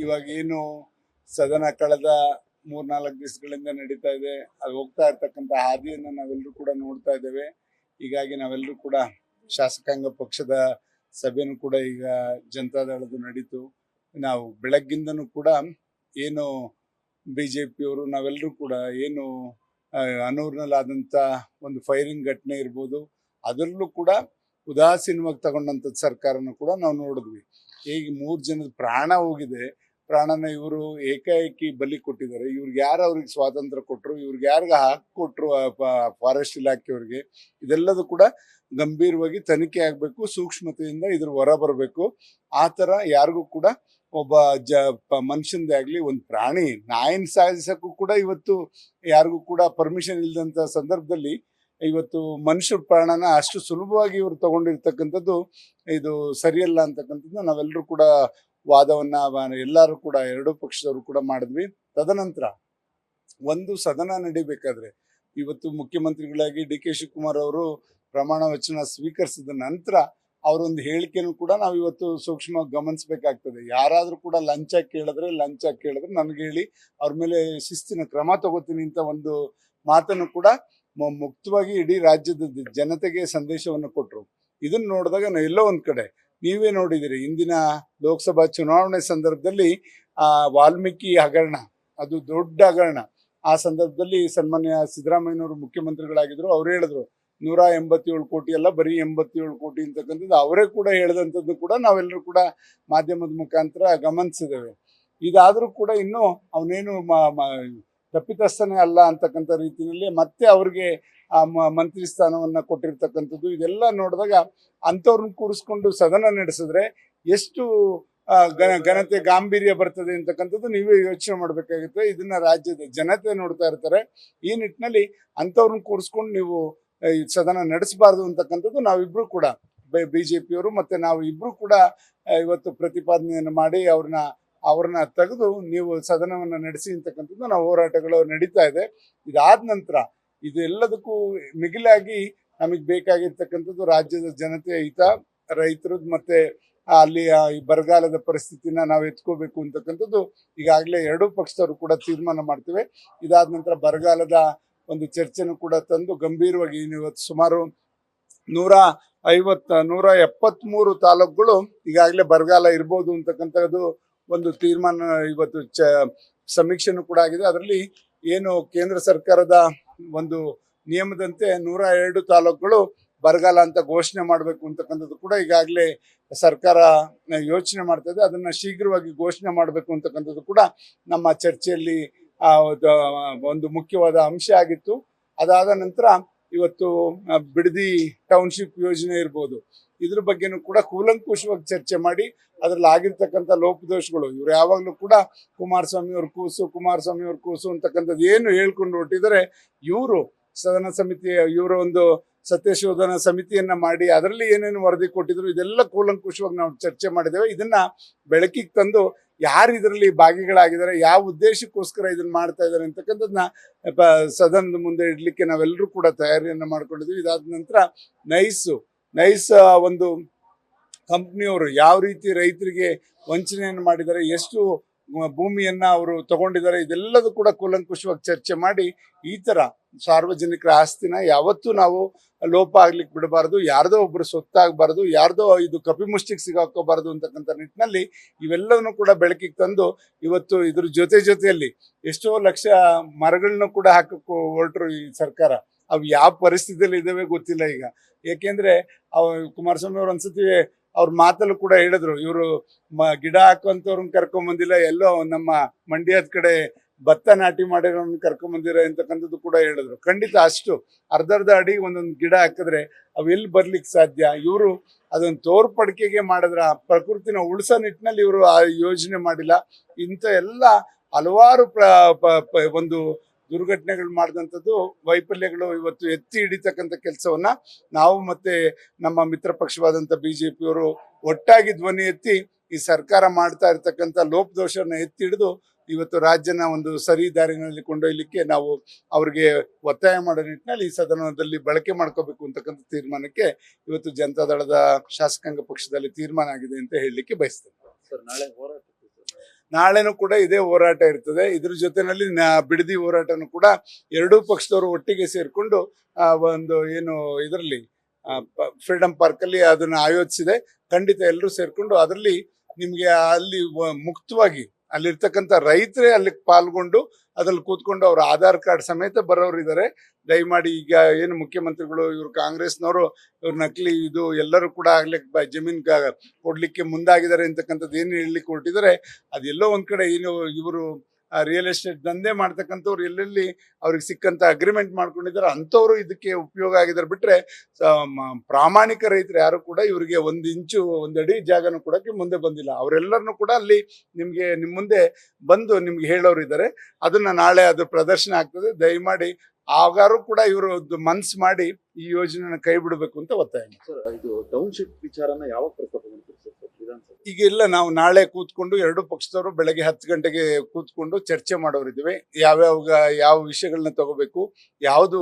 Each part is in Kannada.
ಇವಾಗ ಏನು ಸದನ ಕಳೆದ 3-4 ದಿವಸಗಳಿಂದ ನಡೀತಾ ಇದೆ. ಅದು ಹೋಗ್ತಾ ಇರ್ತಕ್ಕಂಥ ಹಾದಿಯನ್ನು ನಾವೆಲ್ಲರೂ ಕೂಡ ನೋಡ್ತಾ ಇದ್ದೇವೆ. ಹೀಗಾಗಿ ನಾವೆಲ್ಲರೂ ಕೂಡ ಶಾಸಕಾಂಗ ಪಕ್ಷದ ಸಭೆನೂ ಕೂಡ ಈಗ ಜನತಾದಳದ್ದು ನಡೀತು. ನಾವು ಬೆಳಗ್ಗಿಂದನೂ ಕೂಡ ಏನು ಬಿಜೆಪಿಯವರು ನಾವೆಲ್ಲರೂ ಕೂಡ ಏನು ಅನೂರ್ನಲ್ಲಾದಂಥ ಒಂದು ಫೈರಿಂಗ್ ಘಟನೆ ಇರ್ಬೋದು, ಅದರಲ್ಲೂ ಕೂಡ ಉದಾಸೀನವಾಗಿ ತಗೊಂಡಂಥದ್ದು ಸರ್ಕಾರನೂ ಕೂಡ ನಾವು ನೋಡಿದ್ವಿ. ಈಗ 3 ಜನದ ಪ್ರಾಣ ಹೋಗಿದೆ. ಪ್ರಾಣನ ಇವರು ಏಕಾಏಕಿ ಬಲಿ ಕೊಟ್ಟಿದ್ದಾರೆ. ಇವ್ರಿಗೆ ಯಾರು ಅವ್ರಿಗೆ ಸ್ವಾತಂತ್ರ್ಯ ಕೊಟ್ಟರು, ಇವ್ರಿಗೆ ಯಾರಿಗೆ ಹಾಕಿಕೊಟ್ರು ಫಾರೆಸ್ಟ್ ಇಲಾಖೆಯವ್ರಿಗೆ, ಇದೆಲ್ಲದೂ ಕೂಡ ಗಂಭೀರವಾಗಿ ತನಿಖೆ ಆಗಬೇಕು. ಸೂಕ್ಷ್ಮತೆಯಿಂದ ಇದ್ರ ಹೊರ ಬರಬೇಕು. ಆ ಥರ ಯಾರಿಗೂ ಕೂಡ ಒಬ್ಬ ಮನುಷ್ಯಂದೇ ಆಗಲಿ, ಒಂದು ಪ್ರಾಣಿ ನಾಯಿನ ಸಾಯಿಸಕ್ಕೂ ಕೂಡ ಇವತ್ತು ಯಾರಿಗೂ ಕೂಡ ಪರ್ಮಿಷನ್ ಇಲ್ಲದಂಥ ಸಂದರ್ಭದಲ್ಲಿ ಇವತ್ತು ಮನುಷ್ಯರ ಪ್ರಾಣನ ಅಷ್ಟು ಸುಲಭವಾಗಿ ಇವರು ತಗೊಂಡಿರ್ತಕ್ಕಂಥದ್ದು ಇದು ಸರಿಯಲ್ಲ ಅಂತಕ್ಕಂಥದ್ದು ನಾವೆಲ್ಲರೂ ಕೂಡ ವಾದವನ್ನ ಎಲ್ಲರೂ ಕೂಡ ಎರಡೂ ಪಕ್ಷದವರು ಕೂಡ ಮಾಡಿದ್ವಿ. ತದನಂತರ ಒಂದು ಸದನ ನಡಿಬೇಕಾದ್ರೆ ಇವತ್ತು ಮುಖ್ಯಮಂತ್ರಿಗಳಾಗಿ ಡಿ ಕೆ ಶಿವಕುಮಾರ್ ಅವರು ಪ್ರಮಾಣ ವಚನ ಸ್ವೀಕರಿಸಿದ ನಂತರ ಅವರೊಂದು ಹೇಳಿಕೆನೂ ಕೂಡ ನಾವು ಇವತ್ತು ಸೂಕ್ಷ್ಮವಾಗಿ ಗಮನಿಸಬೇಕಾಗ್ತದೆ. ಯಾರಾದರೂ ಕೂಡ ಲಂಚ ಕೇಳಿದ್ರೆ ನನಗೆ ಹೇಳಿ ಅವ್ರ ಮೇಲೆ ಶಿಸ್ತಿನ ಕ್ರಮ ತಗೋತೀನಿ ಅಂತ ಒಂದು ಮಾತನ್ನು ಕೂಡ ಮುಕ್ತವಾಗಿ ಇಡೀ ರಾಜ್ಯದ ಜನತೆಗೆ ಸಂದೇಶವನ್ನು ಕೊಟ್ಟರು. ಇದನ್ನ ನೋಡಿದಾಗ ನಾವು ಎಲ್ಲೋ ಒಂದ್ ಕಡೆ ನೀವೇ ನೋಡಿದಿರಿ, ಇಂದಿನ ಲೋಕಸಭಾ ಚುನಾವಣೆ ಸಂದರ್ಭದಲ್ಲಿ ವಾಲ್ಮೀಕಿ ಹಗರಣ, ಅದು ದೊಡ್ಡ ಹಗರಣ. ಆ ಸಂದರ್ಭದಲ್ಲಿ ಸನ್ಮಾನ್ಯ ಸಿದ್ದರಾಮಯ್ಯನವರು ಮುಖ್ಯಮಂತ್ರಿಗಳಾಗಿದ್ರು. ಅವ್ರು ಹೇಳಿದ್ರು 187 ಕೋಟಿ ಅಲ್ಲ, ಬರೀ 87 ಕೋಟಿ ಅಂತಕ್ಕಂಥದ್ದು ಅವರೇ ಕೂಡ ಹೇಳಿದಂಥದ್ದು ಕೂಡ ನಾವೆಲ್ಲರೂ ಕೂಡ ಮಾಧ್ಯಮದ ಮುಖಾಂತರ ಗಮನಿಸಿದ್ದೇವೆ. ಇದಾದರೂ ಕೂಡ ಇನ್ನೂ ಅವನೇನು ತಪ್ಪಿತಸ್ಥನೇ ಅಲ್ಲ ಅಂತಕ್ಕಂಥ ರೀತಿಯಲ್ಲಿ ಮತ್ತೆ ಅವ್ರಿಗೆ ಆ ಮಂತ್ರಿ ಸ್ಥಾನವನ್ನ ಕೊಟ್ಟಿರ್ತಕ್ಕಂಥದ್ದು. ಇದೆಲ್ಲ ನೋಡಿದಾಗ ಅಂಥವ್ರನ್ನ ಕೂರಿಸ್ಕೊಂಡು ಸದನ ನಡೆಸಿದ್ರೆ ಎಷ್ಟು ಘನತೆ ಗಾಂಭೀರ್ಯ ಬರ್ತದೆ ಅಂತಕ್ಕಂಥದ್ದು ನೀವೇ ಯೋಚನೆ ಮಾಡ್ಬೇಕಾಗುತ್ತೆ. ಇದನ್ನ ರಾಜ್ಯದ ಜನತೆ ನೋಡ್ತಾ ಇರ್ತಾರೆ. ಈ ನಿಟ್ಟಿನಲ್ಲಿ ಅಂಥವ್ರನ್ನ ಕೂರಿಸ್ಕೊಂಡು ನೀವು ಸದನ ನಡೆಸಬಾರ್ದು ಅಂತಕ್ಕಂಥದ್ದು ನಾವಿಬ್ರು ಕೂಡ ಬಿಜೆಪಿಯವರು ಮತ್ತೆ ನಾವು ಇಬ್ರು ಕೂಡ ಇವತ್ತು ಪ್ರತಿಪಾದನೆಯನ್ನು ಮಾಡಿ ಅವ್ರನ್ನ ತೆಗೆದು ನೀವು ಸದನವನ್ನ ನಡೆಸಿ ಅಂತಕ್ಕಂಥದ್ದು ನಾವು ಹೋರಾಟಗಳು ನಡೀತಾ ಇದೆ. ಇದಾದ ನಂತರ ಇದೆಲ್ಲದಕ್ಕೂ ಮಿಗಿಲಾಗಿ ನಮಗೆ ಬೇಕಾಗಿರ್ತಕ್ಕಂಥದ್ದು ರಾಜ್ಯದ ಜನತೆಯ ಹಿತ, ರೈತರದ್ದು ಮತ್ತೆ ಅಲ್ಲಿ ಈ ಬರಗಾಲದ ಪರಿಸ್ಥಿತಿನ ನಾವು ಎತ್ಕೋಬೇಕು ಅಂತಕ್ಕಂಥದ್ದು ಈಗಾಗಲೇ ಎರಡೂ ಪಕ್ಷದವರು ಕೂಡ ತೀರ್ಮಾನ ಮಾಡ್ತೇವೆ. ಇದಾದ ನಂತರ ಬರಗಾಲದ ಒಂದು ಚರ್ಚೆನೂ ಕೂಡ ತಂದು ಗಂಭೀರವಾಗಿ ಇವತ್ತು ಸುಮಾರು 173 ತಾಲೂಕುಗಳು ಈಗಾಗಲೇ ಬರಗಾಲ ಇರ್ಬೋದು ಅಂತಕ್ಕಂಥದ್ದು ಒಂದು ತೀರ್ಮಾನ ಇವತ್ತು ಸಮೀಕ್ಷೆನೂ ಕೂಡ ಆಗಿದೆ. ಅದರಲ್ಲಿ ಏನು ಕೇಂದ್ರ ಸರ್ಕಾರದ ಒಂದು ನಿಯಮದಂತೆ 102 ತಾಲೂಕುಗಳು ಬರಗಾಲ ಅಂತ ಘೋಷಣೆ ಮಾಡಬೇಕು ಅಂತಕ್ಕಂಥದ್ದು ಕೂಡ ಈಗಾಗಲೇ ಸರ್ಕಾರ ಯೋಚನೆ ಮಾಡ್ತಾ ಇದೆ. ಅದನ್ನ ಶೀಘ್ರವಾಗಿ ಘೋಷಣೆ ಮಾಡಬೇಕು ಅಂತಕ್ಕಂಥದ್ದು ಕೂಡ ನಮ್ಮ ಚರ್ಚೆಯಲ್ಲಿ ಒಂದು ಮುಖ್ಯವಾದ ಅಂಶ ಆಗಿತ್ತು. ಅದಾದ ನಂತರ ಇವತ್ತು ಬಿಡದಿ ಟೌನ್ಶಿಪ್ ಯೋಜನೆ ಇರ್ಬೋದು, ಇದ್ರ ಬಗ್ಗೆನೂ ಕೂಡ ಕೂಲಂಕುಷವಾಗಿ ಚರ್ಚೆ ಮಾಡಿ ಅದ್ರಲ್ಲಿ ಆಗಿರ್ತಕ್ಕಂಥ ಲೋಪದೋಷಗಳು, ಇವ್ರು ಯಾವಾಗಲೂ ಕೂಡ ಕುಮಾರಸ್ವಾಮಿ ಅವ್ರ ಕೂಸು ಅಂತಕ್ಕಂಥದ್ದು ಏನು ಹೇಳ್ಕೊಂಡು ಹೊರಟಿದ್ದಾರೆ. ಇವರು ಸದನ ಸಮಿತಿ ಇವರ ಒಂದು ಸತ್ಯಶೋಧನಾ ಸಮಿತಿಯನ್ನ ಮಾಡಿ ಅದರಲ್ಲಿ ಏನೇನು ವರದಿ ಕೊಟ್ಟಿದ್ರು ಇದೆಲ್ಲ ಕೂಲಂಕುಷವಾಗಿ ನಾವು ಚರ್ಚೆ ಮಾಡಿದ್ದೇವೆ. ಇದನ್ನ ಬೆಳಕಿಗೆ ತಂದು ಯಾರು ಇದರಲ್ಲಿ ಭಾಗಿಗಳಾಗಿದ್ದಾರೆ, ಯಾವ ಉದ್ದೇಶಕ್ಕೋಸ್ಕರ ಇದನ್ನ ಮಾಡ್ತಾ ಇದ್ದಾರೆ ಅಂತಕ್ಕಂಥದ್ದನ್ನ ಸದನದ ಮುಂದೆ ಇಡ್ಲಿಕ್ಕೆ ನಾವೆಲ್ಲರೂ ಕೂಡ ತಯಾರಿಯನ್ನ ಮಾಡ್ಕೊಂಡಿದ್ವಿ. ಇದಾದ ನಂತರ ನೈಸ್ ಒಂದು ಕಂಪ್ನಿಯವರು ಯಾವ ರೀತಿ ರೈತರಿಗೆ ವಂಚನೆಯನ್ನು ಮಾಡಿದ್ದಾರೆ, ಎಷ್ಟು ಭೂಮಿಯನ್ನ ಅವರು ತಗೊಂಡಿದ್ದಾರೆ, ಇದೆಲ್ಲದೂ ಕೂಡ ಕೂಲಂಕುಷವಾಗಿ ಚರ್ಚೆ ಮಾಡಿ ಈ ತರ ಸಾರ್ವಜನಿಕರ ಆಸ್ತಿನ ಯಾವತ್ತೂ ನಾವು ಲೋಪ ಆಗ್ಲಿಕ್ಕೆ ಬಿಡಬಾರ್ದು, ಯಾರ್ದೋ ಒಬ್ರು ಸೊತ್ತಾಗಬಾರ್ದು, ಯಾರ್ದೋ ಇದು ಕಪಿಮುಷ್ಟಿಗೆ ಸಿಗಾಕೋಬಾರ್ದು ಅಂತಕ್ಕಂಥ ನಿಟ್ಟಿನಲ್ಲಿ ಇವೆಲ್ಲವನ್ನೂ ಕೂಡ ಬೆಳಕಿಗೆ ತಂದು ಇವತ್ತು ಇದ್ರ ಜೊತೆಯಲ್ಲಿ ಎಷ್ಟೋ ಲಕ್ಷ ಮರಗಳನ್ನ ಕೂಡ ಹಾಕಕ್ಕೆ ಹೊರಟರು ಈ ಸರ್ಕಾರ. ಅವು ಯಾವ ಪರಿಸ್ಥಿತಿಯಲ್ಲಿ ಇದಾವೆ ಗೊತ್ತಿಲ್ಲ ಈಗ. ಯಾಕೆಂದ್ರೆ ಕುಮಾರಸ್ವಾಮಿ ಅವ್ರು ಒಂದ್ಸತಿ ಅವ್ರ ಮಾತಲ್ಲೂ ಕೂಡ ಹೇಳಿದ್ರು, ಇವರು ಗಿಡ ಹಾಕುವಂಥವ್ರನ್ನ ಕರ್ಕೊಂಬಂದಿಲ್ಲ, ಎಲ್ಲೋ ನಮ್ಮ ಮಂಡ್ಯದ ಕಡೆ ಭತ್ತ ನಾಟಿ ಮಾಡಿರೋನ್ ಕರ್ಕೊಂಬಂದಿರ ಅಂತಕ್ಕಂಥದ್ದು ಕೂಡ ಹೇಳಿದ್ರು. ಖಂಡಿತ ಅಷ್ಟು ಅರ್ಧ ಅಡಿ ಒಂದೊಂದು ಗಿಡ ಹಾಕಿದ್ರೆ ಅವು ಎಲ್ಲಿ ಬರ್ಲಿಕ್ಕೆ ಸಾಧ್ಯ? ಇವರು ಅದನ್ನ ತೋರ್ಪಡಿಕೆಗೆ ಮಾಡಿದ್ರ ಪ್ರಕೃತಿನ ಉಳಿಸೋ ನಿಟ್ಟಿನಲ್ಲಿ ಇವರು ಆ ಯೋಜನೆ ಮಾಡಿಲ್ಲ. ಇಂಥ ಎಲ್ಲ ಹಲವಾರು ಒಂದು ದುರ್ಘಟನೆಗಳು ಮಾಡಿದಂಥದ್ದು ವೈಫಲ್ಯಗಳು ಇವತ್ತು ಎತ್ತಿ ಹಿಡಿತಕ್ಕಂಥ ಕೆಲಸವನ್ನ ನಾವು ಮತ್ತೆ ನಮ್ಮ ಮಿತ್ರ ಪಕ್ಷವಾದಂಥ ಬಿಜೆಪಿಯವರು ಒಟ್ಟಾಗಿ ಧ್ವನಿ ಎತ್ತಿ ಈ ಸರ್ಕಾರ ಮಾಡ್ತಾ ಇರ್ತಕ್ಕಂಥ ಲೋಪದೋಷನ ಎತ್ತಿ ಹಿಡಿದು ಇವತ್ತು ರಾಜ್ಯನ ಒಂದು ಸರಿ ದಾರಿನಲ್ಲಿ ಕೊಂಡೊಯ್ಯಲಿಕ್ಕೆ ನಾವು ಅವ್ರಿಗೆ ಒತ್ತಾಯ ಮಾಡೋ ನಿಟ್ಟಿನಲ್ಲಿ ಈ ಸದನದಲ್ಲಿ ಬಳಕೆ ಮಾಡ್ಕೋಬೇಕು ಅಂತಕ್ಕಂಥ ತೀರ್ಮಾನಕ್ಕೆ ಇವತ್ತು ಜನತಾದಳದ ಶಾಸಕಾಂಗ ಪಕ್ಷದಲ್ಲಿ ತೀರ್ಮಾನ ಆಗಿದೆ ಅಂತ ಹೇಳಲಿಕ್ಕೆ ಬಯಸ್ತೇನೆ. ನಾಳೆನೂ ಕೂಡ ಇದೇ ಹೋರಾಟ ಇರ್ತದೆ. ಇದ್ರ ಜೊತೆನಲ್ಲಿ ಬಿಡದಿ ಹೋರಾಟನೂ ಕೂಡ ಎರಡೂ ಪಕ್ಷದವರು ಒಟ್ಟಿಗೆ ಸೇರ್ಕೊಂಡು ಒಂದು ಏನು ಇದರಲ್ಲಿ ಫ್ರೀಡಂ ಪಾರ್ಕ್ ಅಲ್ಲಿ ಅದನ್ನ ಆಯೋಜಿಸಿದೆ. ಖಂಡಿತ ಎಲ್ಲರೂ ಸೇರ್ಕೊಂಡು ಅದರಲ್ಲಿ ನಿಮ್ಗೆ ಅಲ್ಲಿ ಮುಕ್ತವಾಗಿ ಅಲ್ಲಿರ್ತಕ್ಕಂಥ ರೈತರೇ ಅಲ್ಲಿ ಪಾಲ್ಗೊಂಡು ಅದ್ರಲ್ಲಿ ಕೂತ್ಕೊಂಡು ಅವ್ರ ಆಧಾರ್ ಕಾರ್ಡ್ ಸಮೇತ ಬರೋರು ಇದ್ದಾರೆ. ದಯಮಾಡಿ ಈಗ ಏನು ಮುಖ್ಯಮಂತ್ರಿಗಳು ಇವ್ರು ಕಾಂಗ್ರೆಸ್ನವರು ಇವ್ರ ನಕಲಿ ಇದು ಎಲ್ಲರೂ ಕೂಡ ಆಗ್ಲಿಕ್ಕೆ ಜಮೀನ್ ಕೊಡ್ಲಿಕ್ಕೆ ಮುಂದಾಗಿದ್ದಾರೆ ಅಂತಕ್ಕಂಥದ್ದು ಏನು ಹೇಳಲಿಕ್ಕೆ ಹೊರಟಿದ್ದಾರೆ, ಅದೆಲ್ಲೋ ಒಂದ್ ಕಡೆ ಏನು ಇವರು ರಿಯಲ್ ಎಸ್ಟೇಟ್ ದಂಧೆ ಮಾಡ್ತಕ್ಕಂಥವ್ರು ಎಲ್ಲೆಲ್ಲಿ ಅವ್ರಿಗೆ ಸಿಕ್ಕಂತ ಅಗ್ರಿಮೆಂಟ್ ಮಾಡ್ಕೊಂಡಿದ್ದಾರೆ ಅಂಥವ್ರು ಇದಕ್ಕೆ ಉಪಯೋಗ ಆಗಿದ್ದಾರೆ. ಬಿಟ್ರೆ ಪ್ರಾಮಾಣಿಕ ರೈತರು ಯಾರು ಕೂಡ ಇವರಿಗೆ 1 ಇಂಚು 1 ಅಡಿ ಜಾಗನೂ ಕೊಡಕ್ಕೆ ಮುಂದೆ ಬಂದಿಲ್ಲ. ಅವರೆಲ್ಲರನ್ನು ಕೂಡ ಅಲ್ಲಿ ನಿಮ್ಗೆ ನಿಮ್ ಮುಂದೆ ಬಂದು ನಿಮ್ಗೆ ಹೇಳೋರು ಇದ್ದಾರೆ. ಅದನ್ನ ನಾಳೆ ಅದು ಪ್ರದರ್ಶನ ಆಗ್ತದೆ. ದಯಮಾಡಿ ಆಗಾರು ಕೂಡ ಇವರು ಮನ್ಸ್ ಮಾಡಿ ಈ ಯೋಜನೆನ ಕೈ ಬಿಡಬೇಕು ಅಂತ ಒತ್ತಾಯ. ಇದು ಟೌನ್ಶಿಪ್ ವಿಚಾರನ ಯಾವಾಗ ಪ್ರಸ್ತಾಪ ಮಾಡ್ತೀರಿ ಸರ್ ವಿಧಾನಸಭೆ? ಈಗ ಇಲ್ಲ, ನಾವು ನಾಳೆ ಕೂತ್ಕೊಂಡು ಎರಡು ಪಕ್ಷದವರು ಬೆಳಗ್ಗೆ 10 ಗಂಟೆಗೆ ಕೂತ್ಕೊಂಡು ಚರ್ಚೆ ಮಾಡೋರಿದ್ದೀವಿ. ಯಾವ ವಿಷಯಗಳನ್ನ ತಗೋಬೇಕು, ಯಾವುದು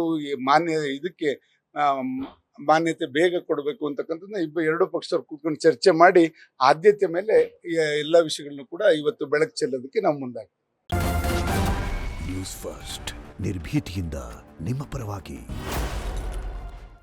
ಇದಕ್ಕೆ ಮಾನ್ಯತೆ ಬೇಗ ಕೊಡಬೇಕು ಅಂತಕ್ಕಂಥದ್ದನ್ನ ಎರಡು ಪಕ್ಷದವ್ರು ಕೂತ್ಕೊಂಡು ಚರ್ಚೆ ಮಾಡಿ ಆದ್ಯತೆ ಮೇಲೆ ಎಲ್ಲ ವಿಷಯಗಳನ್ನು ಕೂಡ ಇವತ್ತು ಬೆಳಕು ಚೆಲ್ಲೋದಕ್ಕೆ ನಾವು ಮುಂದಾಗ್ತೀವಿ. ನ್ಯೂಸ್ ಫಸ್ಟ್ ನಿರ್ಭೀತಿಯಿಂದ ನಿಮ್ಮ ಪರವಾಗಿ.